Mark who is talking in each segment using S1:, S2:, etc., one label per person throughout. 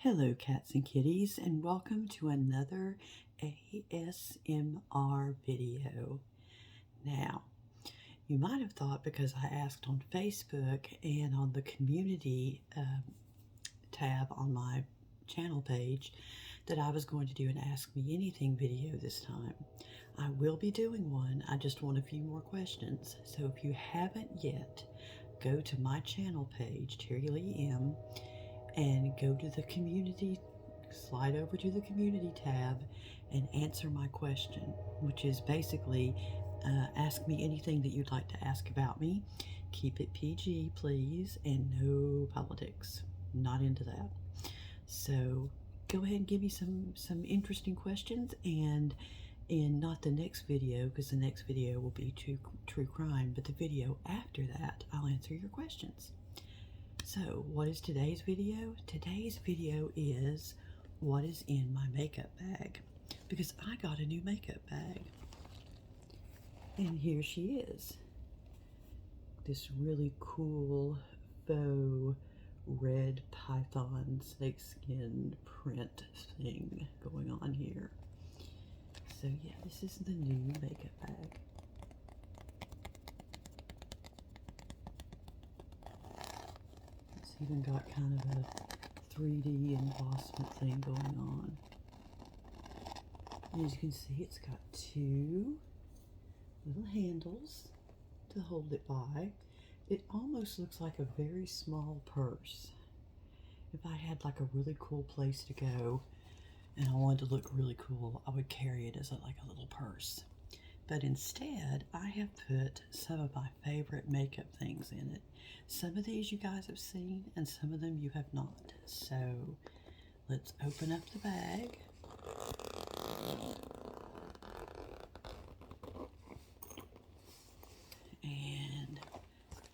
S1: Hello, cats and kitties, and welcome to another ASMR video. Now, you might have thought because I asked on Facebook and on the community tab on my channel page that I was going to do an Ask Me Anything video this time. I will be doing one. I just want a few more questions. So if you haven't yet, go to my channel page, Terry Lee M, and go to the community, slide over to the community tab and answer my question, which is basically ask me anything that you'd like to ask about me. Keep it PG, please, and no politics. Not into that. So go ahead and give me some interesting questions, and in not the next video, because the next video will be true crime, but the video after that, I'll answer your questions. So, what is today's video? Today's video is what is in my makeup bag, because I got a new makeup bag. And here she is. This really cool faux red python snakeskin print thing going on here. So yeah, this is the new makeup bag. Even got kind of a 3D embossment thing going on. And as you can see, it's got two little handles to hold it by. It almost looks like a very small purse. If I had like a really cool place to go and I wanted to look really cool, I would carry it as like a little purse. But instead, I have put some of my favorite makeup things in it. Some of these you guys have seen, and some of them you have not. So, let's open up the bag. And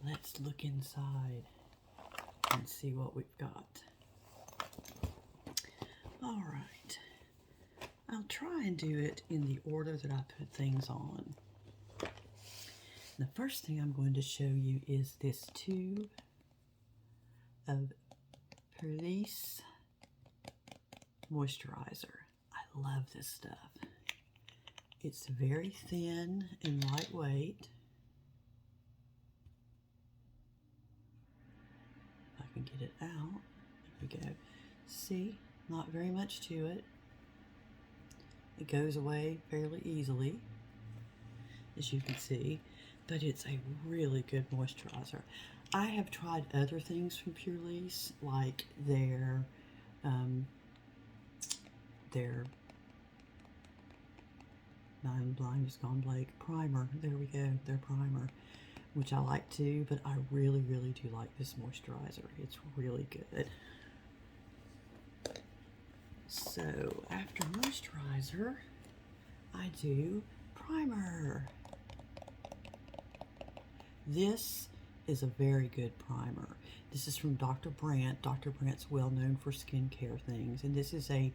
S1: let's look inside and see what we've got. All right. I'll try and do it in the order that I put things on. The first thing I'm going to show you is this tube of Purlisse moisturizer. I love this stuff. It's very thin and lightweight. If I can get it out, there we go. See, not very much to it. It goes away fairly easily, as you can see, but it's a really good moisturizer. I have tried other things from Purlisse, like their I'm blind just gone Blake primer. There we go, their primer, which I like too, but I really do like this moisturizer. It's really good. So after moisturizer, I do primer. This is a very good primer. This is from Dr. Brandt. Dr. Brandt's well known for skincare things, and this is a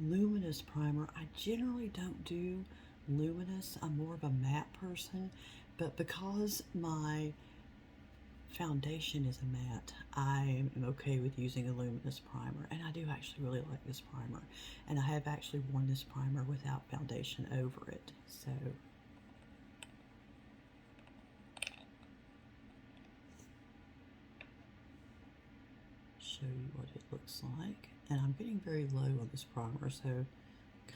S1: luminous primer. I generally don't do luminous. I'm more of a matte person, but because my foundation is a matte, I am okay with using a luminous primer, and I do actually really like this primer, and I have actually worn this primer without foundation over it. So show you what it looks like, and I'm getting very low on this primer, so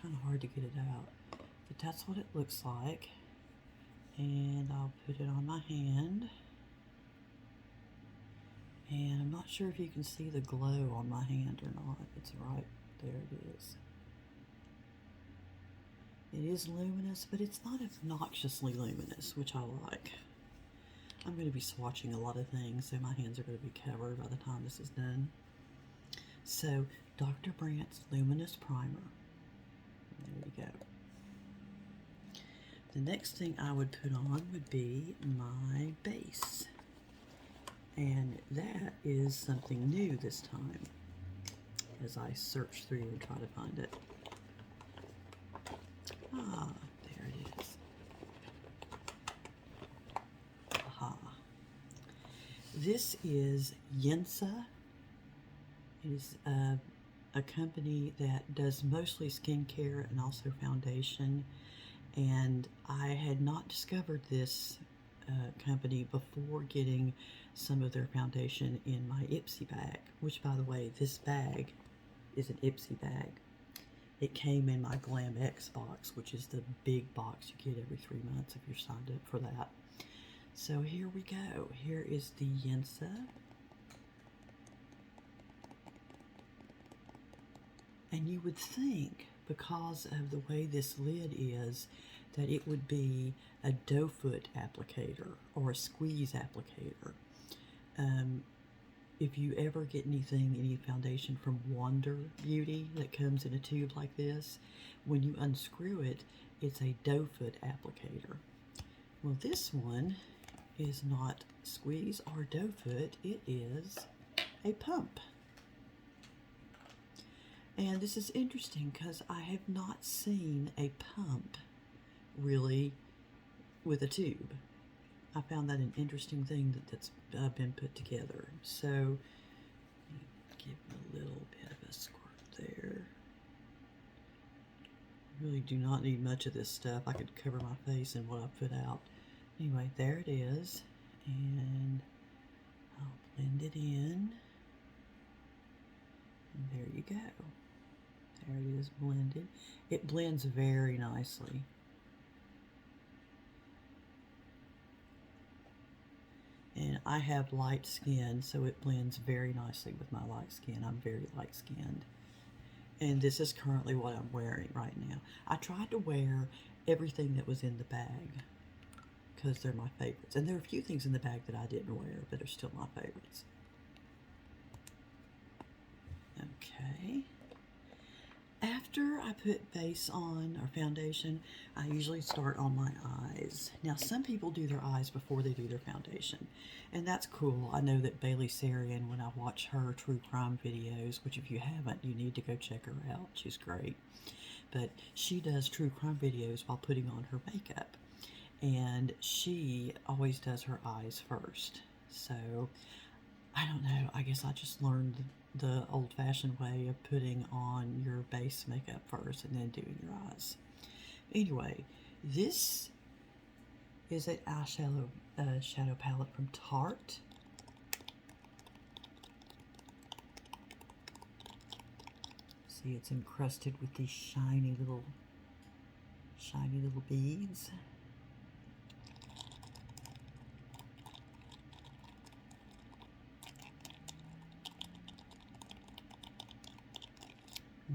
S1: kind of hard to get it out, but that's what it looks like. And I'll put it on my hand. And I'm not sure if you can see the glow on my hand or not. It's right there, it is. It is luminous, but it's not obnoxiously luminous, which I like. I'm going to be swatching a lot of things, so my hands are going to be covered by the time this is done. So, Dr. Brandt's Luminous Primer. There we go. The next thing I would put on would be my base. And that is something new this time, as I search through and try to find it. Ah, there it is. Aha. This is Yensa. It is a company that does mostly skincare and also foundation, and I had not discovered this company before getting some of their foundation in my Ipsy bag, which, by the way, this bag is an Ipsy bag. It came in my Glam X box, which is the big box you get every 3 months if you're signed up for that. So here we go. Here is the Yensa. And you would think, because of the way this lid is, that it would be a doe foot applicator or a squeeze applicator. If you ever get any foundation from Wander Beauty that comes in a tube like this, when you unscrew it, it's a doe foot applicator. Well, this one is not squeeze or doe foot, it is a pump. And this is interesting because I have not seen a pump really with a tube. I found that an interesting thing that's been put together. So, give a little bit of a squirt there. Really do not need much of this stuff. I could cover my face in what I put out. Anyway, there it is. And I'll blend it in. And there you go. There it is blended. It blends very nicely. And I have light skin, so it blends very nicely with my light skin. I'm very light skinned. And this is currently what I'm wearing right now. I tried to wear everything that was in the bag because they're my favorites. And there are a few things in the bag that I didn't wear, but are still my favorites. Okay. After I put base on, or foundation, I usually start on my eyes. Now, some people do their eyes before they do their foundation, and that's cool. I know that Bailey Sarian, when I watch her true crime videos, which if you haven't, you need to go check her out. She's great. But she does true crime videos while putting on her makeup, and she always does her eyes first. So, I don't know, I guess I just learned the old-fashioned way of putting on your base makeup first and then doing your eyes. Anyway, this is an eyeshadow shadow palette from Tarte. See, it's encrusted with these shiny little beads.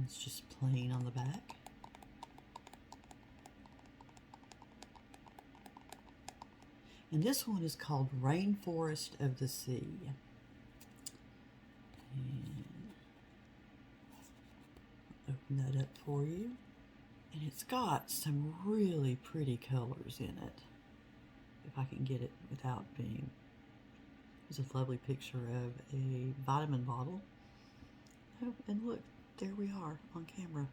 S1: It's just plain on the back. And this one is called Rainforest of the Sea. And open that up for you. And it's got some really pretty colors in it. If I can get it without being... There's a lovely picture of a vitamin bottle. Oh, and look. There we are on camera.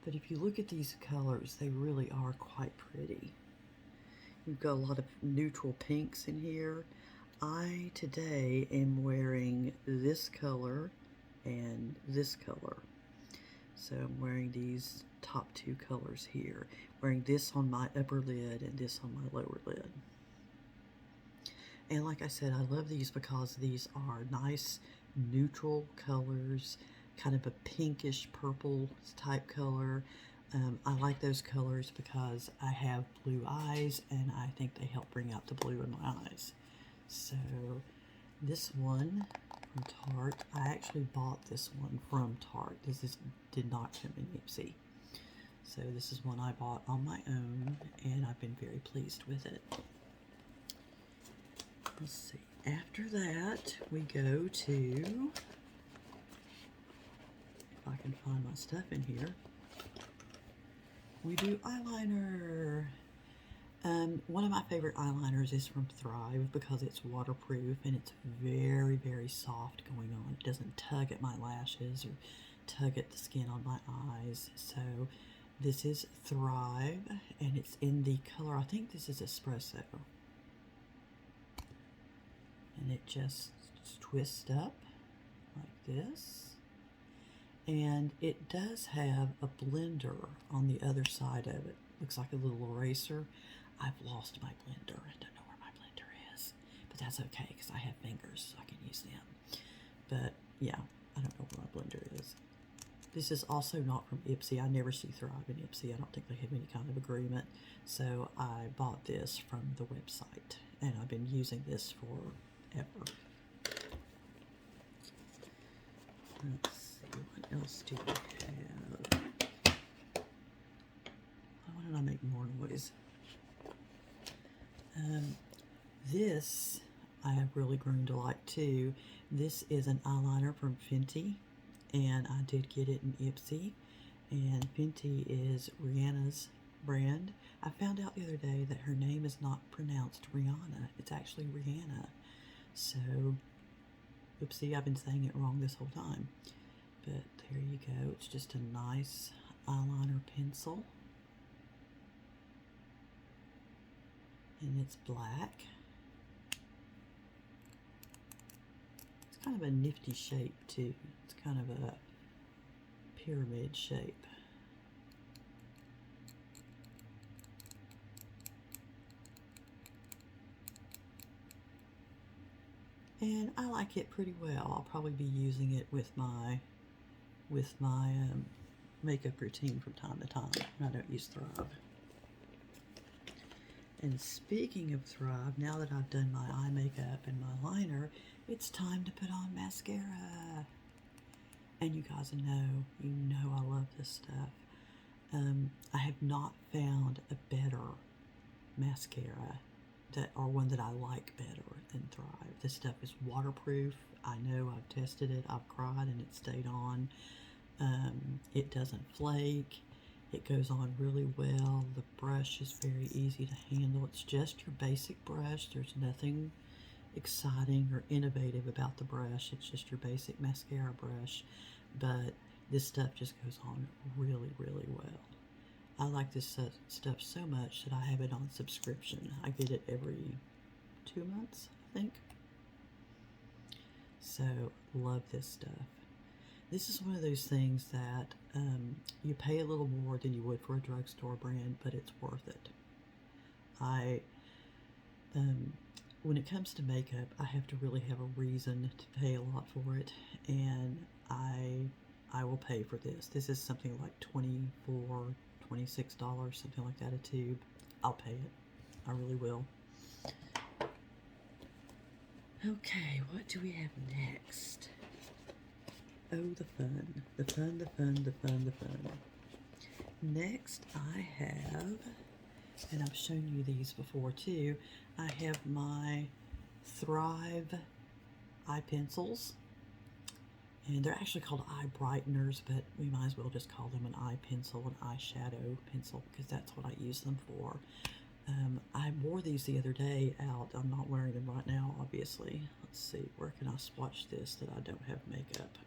S1: But if you look at these colors, they really are quite pretty. You've got a lot of neutral pinks in here. I today am wearing this color and this color. So I'm wearing these top two colors here. Wearing this on my upper lid and this on my lower lid. And like I said, I love these because these are nice neutral colors. Kind of a pinkish purple type color. I like those colors because I have blue eyes and I think they help bring out the blue in my eyes. So this one from Tarte, I actually bought this one from Tarte. This did not come in Ipsy. So this is one I bought on my own and I've been very pleased with it. Let's see. After that, we go to... I can find my stuff in here. We do eyeliner. One of my favorite eyeliners is from Thrive because it's waterproof and it's very, very soft going on. It doesn't tug at my lashes or tug at the skin on my eyes. So this is Thrive and it's in the color, I think this is Espresso. And it just twists up like this. And it does have a blender on the other side of it. Looks like a little eraser. I've lost my blender. I don't know where my blender is. But that's okay because I have fingers, so I can use them. But yeah, I don't know where my blender is. This is also not from Ipsy. I never see Thrive in Ipsy. I don't think they have any kind of agreement. So I bought this from the website, and I've been using this forever. Let's see, what else do we have? Why don't I make more noise? This I have really grown to like too. This is an eyeliner from Fenty, and I did get it in Ipsy. And Fenty is Rihanna's brand. I found out the other day that her name is not pronounced Rihanna. It's actually Rihanna. So, oopsie, I've been saying it wrong this whole time. But there you go. It's just a nice eyeliner pencil. And it's black. It's kind of a nifty shape too. It's kind of a pyramid shape. And I like it pretty well. I'll probably be using it with my makeup routine from time to time. I don't use Thrive. And speaking of Thrive, now that I've done my eye makeup and my liner, it's time to put on mascara. And you guys know I love this stuff. I have not found a better mascara or one that I like better than Thrive. This stuff is waterproof. I know, I've tested it, I've cried, and it stayed on. It doesn't flake. It goes on really well. The brush is very easy to handle. It's just your basic brush. There's nothing exciting or innovative about the brush. It's just your basic mascara brush. But this stuff just goes on really, really well. I like this stuff so much that I have it on subscription. I get it every 2 months, I think. So, love this stuff. This is one of those things that you pay a little more than you would for a drugstore brand, but it's worth it. When it comes to makeup, I have to really have a reason to pay a lot for it, and I will pay for this. This is something like $24, $26, something like that a tube. I'll pay it. I really will. Okay, what do we have next? Oh, the fun. The fun, the fun, the fun, the fun. Next, I have, and I've shown you these before too, I have my Thrive eye pencils. And they're actually called eye brighteners, but we might as well just call them an eye pencil, an eyeshadow pencil, because that's what I use them for. I wore these the other day out. I'm not wearing them right now, obviously. Let's see, where can I swatch this that I don't have makeup?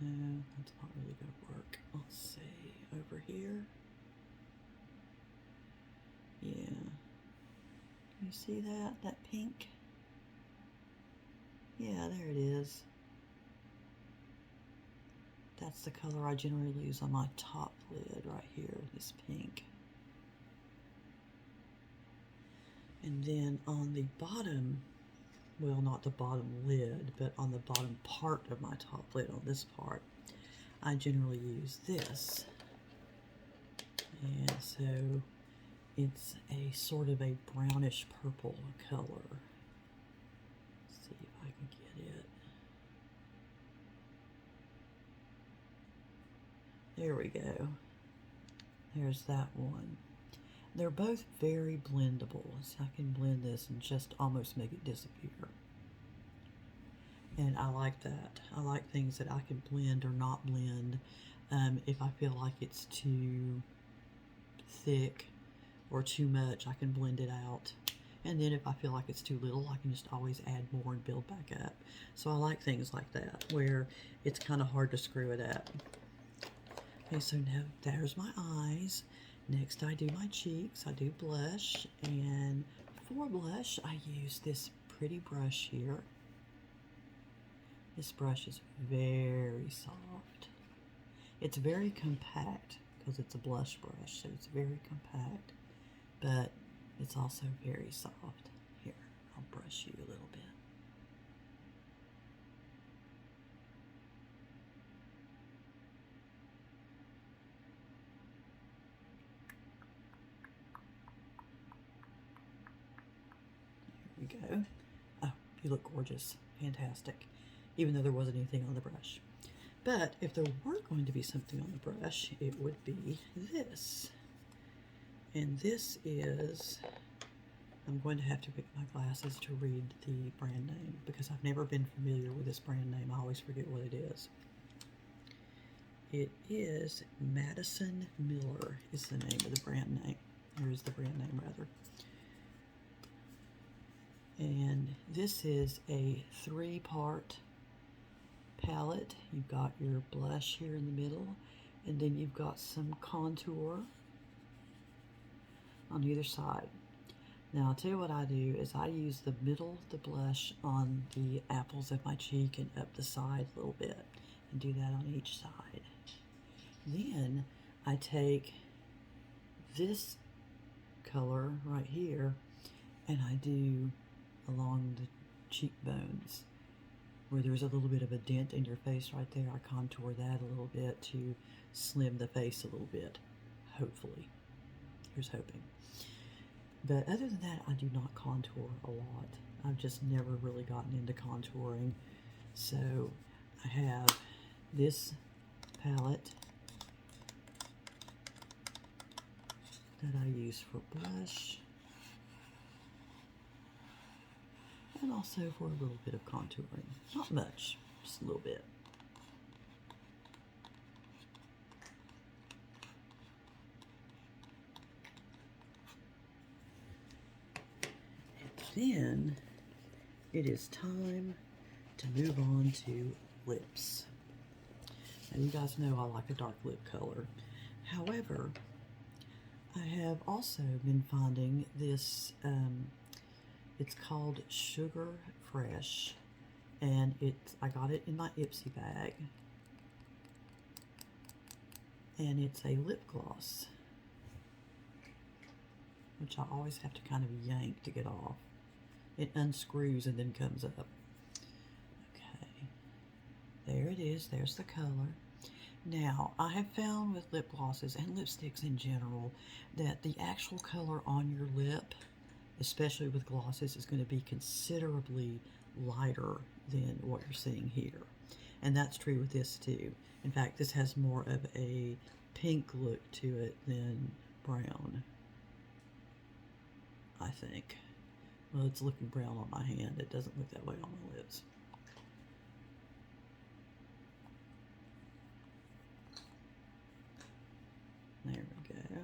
S1: That's not really going to work. Let's see, over here. Yeah. Can you see that? That pink? Yeah, there it is. That's the color I generally use on my top lid right here, this pink. And then on the bottom, well, not the bottom lid, but on the bottom part of my top lid, on this part, I generally use this. And so it's a sort of a brownish purple color. Let's see if I can get it. There we go. There's that one. They're both very blendable, so I can blend this and just almost make it disappear. And I like that. I like things that I can blend or not blend. If I feel like it's too thick or too much, I can blend it out. And then if I feel like it's too little, I can just always add more and build back up. So I like things like that, where it's kind of hard to screw it up. Okay, so now there's my eyes. Next I do my cheeks. I do blush, and for blush I use this pretty brush here. This brush is very soft. It's very compact because it's a blush brush, so it's very compact, but it's also very soft. Here, I'll brush you a little bit. There we go. Oh, you look gorgeous. Fantastic. Even though there wasn't anything on the brush. But if there were going to be something on the brush, it would be this. And this is, I'm going to have to pick my glasses to read the brand name because I've never been familiar with this brand name. I always forget what it is. It is Madison Miller is the name of the brand name. Or is the brand name rather. And this is a 3-part palette. You've got your blush here in the middle, and then you've got some contour on either side. Now I'll tell you what I do is I use the middle of the blush on the apples of my cheek and up the side a little bit, and do that on each side. Then I take this color right here and I do along the cheekbones where there's a little bit of a dent in your face right there. I contour that a little bit to slim the face a little bit, hopefully. Here's hoping. But other than that, I do not contour a lot. I've just never really gotten into contouring. So I have this palette that I use for blush, and also for a little bit of contouring. Not much, just a little bit. And then it is time to move on to lips. Now you guys know I like a dark lip color. However, I have also been finding this, it's called Sugar Fresh, and I got it in my Ipsy bag, and it's a lip gloss, which I always have to kind of yank to get off. It unscrews and then comes up. Okay, there it is. There's the color. Now, I have found with lip glosses and lipsticks in general that the actual color on your lip, especially with glosses, is going to be considerably lighter than what you're seeing here. And that's true with this too. In fact, this has more of a pink look to it than brown, I think. Well, it's looking brown on my hand. It doesn't look that way on my lips. There we go.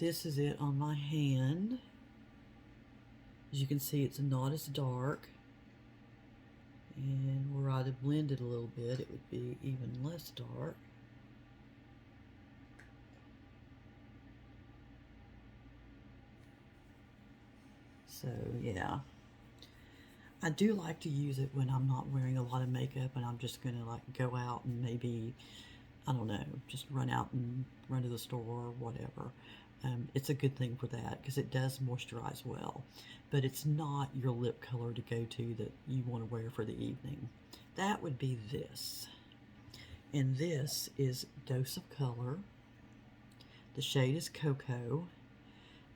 S1: This is it on my hand. As you can see, it's not as dark. And where I'd have blended a little bit, it would be even less dark. So, yeah. I do like to use it when I'm not wearing a lot of makeup and I'm just going to like go out and maybe, I don't know, just run out and run to the store or whatever. It's a good thing for that because it does moisturize well, but it's not your lip color to go to that you want to wear for the evening. That would be this. And this is Dose of Color. The shade is Cocoa.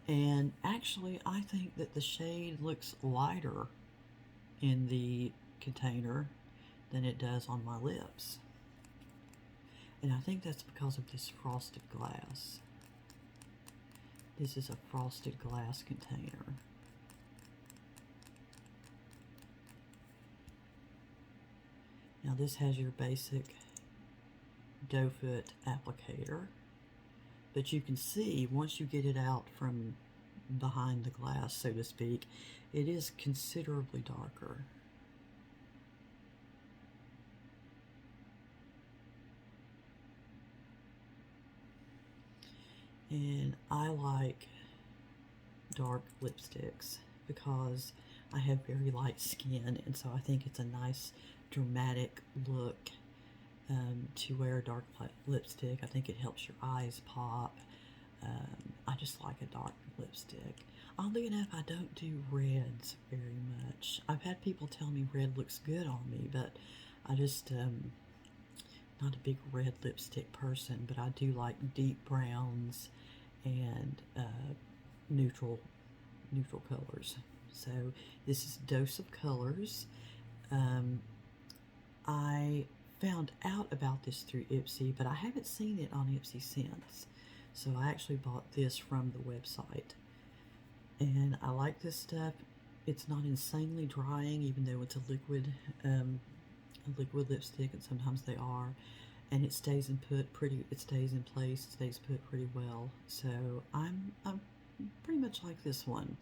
S1: And actually, I think that the shade looks lighter in the container than it does on my lips. And I think that's because of this frosted glass. This is a frosted glass container. Now this has your basic doe foot applicator, but you can see once you get it out from behind the glass, so to speak, it is considerably darker. And I like dark lipsticks because I have very light skin, and so I think it's a nice dramatic look to wear a dark lipstick. I think it helps your eyes pop. I just like a dark lipstick. Oddly enough, I don't do reds very much. I've had people tell me red looks good on me, but I just not a big red lipstick person, but I do like deep browns and neutral colors. So this is Dose of Colors. I found out about this through Ipsy, but I haven't seen it on Ipsy since. So I actually bought this from the website. And I like this stuff. It's not insanely drying, even though it's a liquid lipstick, and sometimes they are. And it stays in place, it stays put pretty well. So I'm pretty much like this one.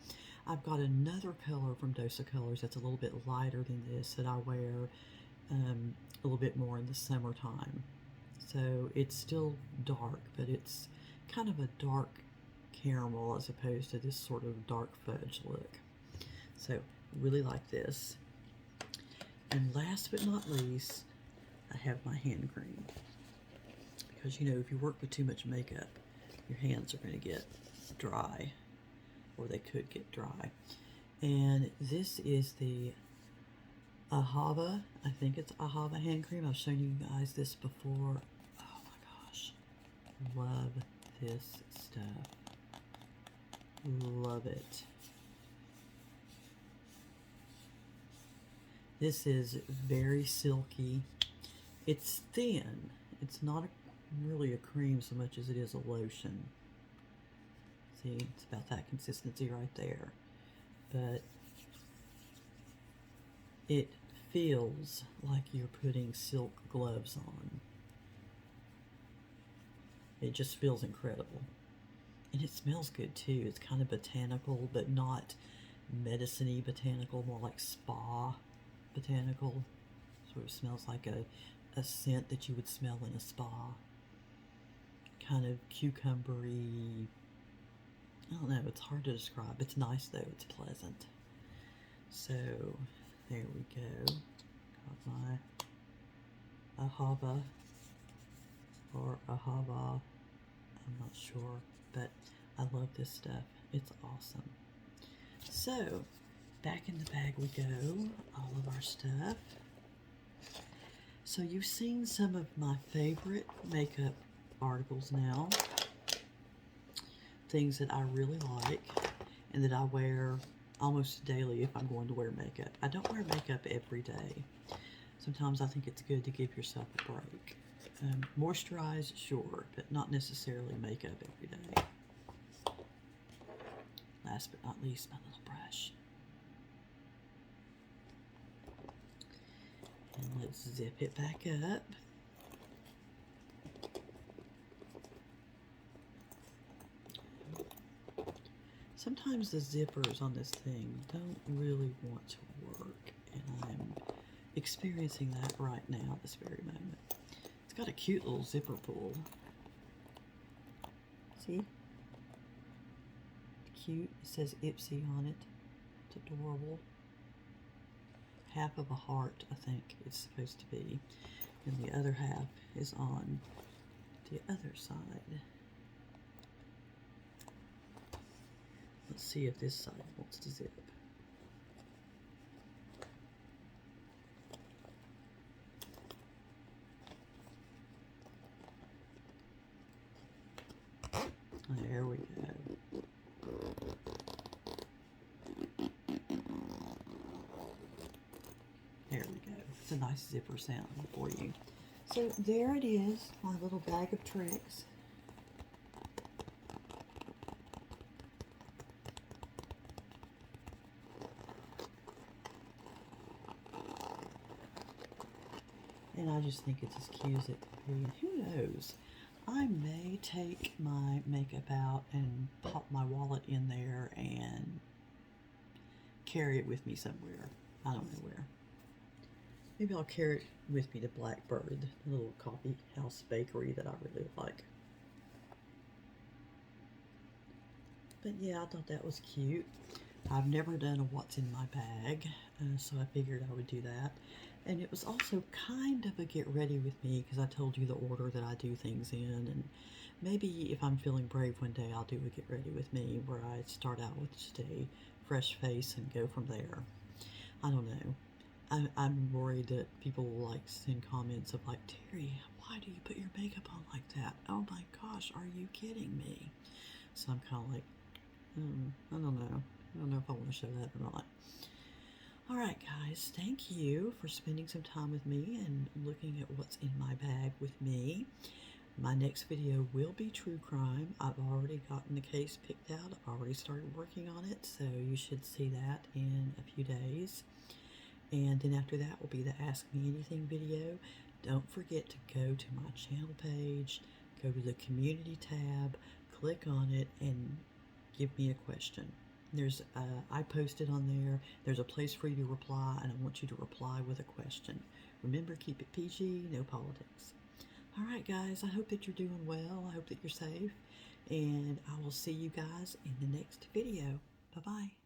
S1: I've got another color from Dose of Colors that's a little bit lighter than this that I wear a little bit more in the summertime. So it's still dark, but it's kind of a dark caramel as opposed to this sort of dark fudge look. So really like this. And last but not least, I have my hand cream. Because you know, if you work with too much makeup, your hands are going to get dry, or they could get dry. And this is the Ahava, I think it's Ahava hand cream. I've shown you guys this before. Oh my gosh, love this stuff. Love it. This is very silky. It's thin. It's not really a cream so much as it is a lotion. See, it's about that consistency right there. But it feels like you're putting silk gloves on. It just feels incredible. And it smells good too. It's kind of botanical, but not medicine-y botanical, more like spa botanical. Sort of smells like a scent that you would smell in a spa. Kind of cucumbery. I don't know, it's hard to describe. It's nice though, it's pleasant. So, there we go. Got my Ahava, or Ahava, I'm not sure, but I love this stuff. It's awesome. So, back in the bag we go, all of our stuff. So you've seen some of my favorite makeup articles now. Things that I really like and that I wear almost daily if I'm going to wear makeup. I don't wear makeup every day. Sometimes I think it's good to give yourself a break. Moisturize, sure, but not necessarily makeup every day. Last but not least, my little brush. And let's zip it back up. Sometimes the zippers on this thing don't really want to work, and I'm experiencing that right now, this very moment. It's got a cute little zipper pull. See? Cute. It says Ipsy on it. It's adorable. Half of a heart, I think it's supposed to be. And the other half is on the other side. Let's see if this side wants to zip. There we go. There we go. It's a nice zipper sound for you. So there it is, my little bag of tricks. And I just think it's as cute as it can be. And who knows? I may take my makeup out and pop my wallet in there and carry it with me somewhere. I don't know where. Maybe I'll carry it with me to Blackbird, the little coffee house bakery that I really like. But yeah, I thought that was cute. I've never done a what's in my bag, so I figured I would do that. And it was also kind of a get ready with me because I told you the order that I do things in. And maybe if I'm feeling brave one day, I'll do a get ready with me where I start out with just a fresh face and go from there. I don't know. I'm worried that people will like send comments of like, Terry, why do you put your makeup on like that? Oh my gosh, are you kidding me? So I'm kind of like, I don't know. I don't know if I want to show that or not. All right, guys, thank you for spending some time with me and looking at what's in my bag with me. My next video will be true crime. I've already gotten the case picked out. I've already started working on it, so you should see that in a few days. And then after that will be the Ask Me Anything video. Don't forget to go to my channel page, go to the community tab, click on it, and give me a question. I posted on there. There's a place for you to reply, and I want you to reply with a question. Remember, keep it PG, no politics. All right, guys, I hope that you're doing well. I hope that you're safe, and I will see you guys in the next video. Bye-bye.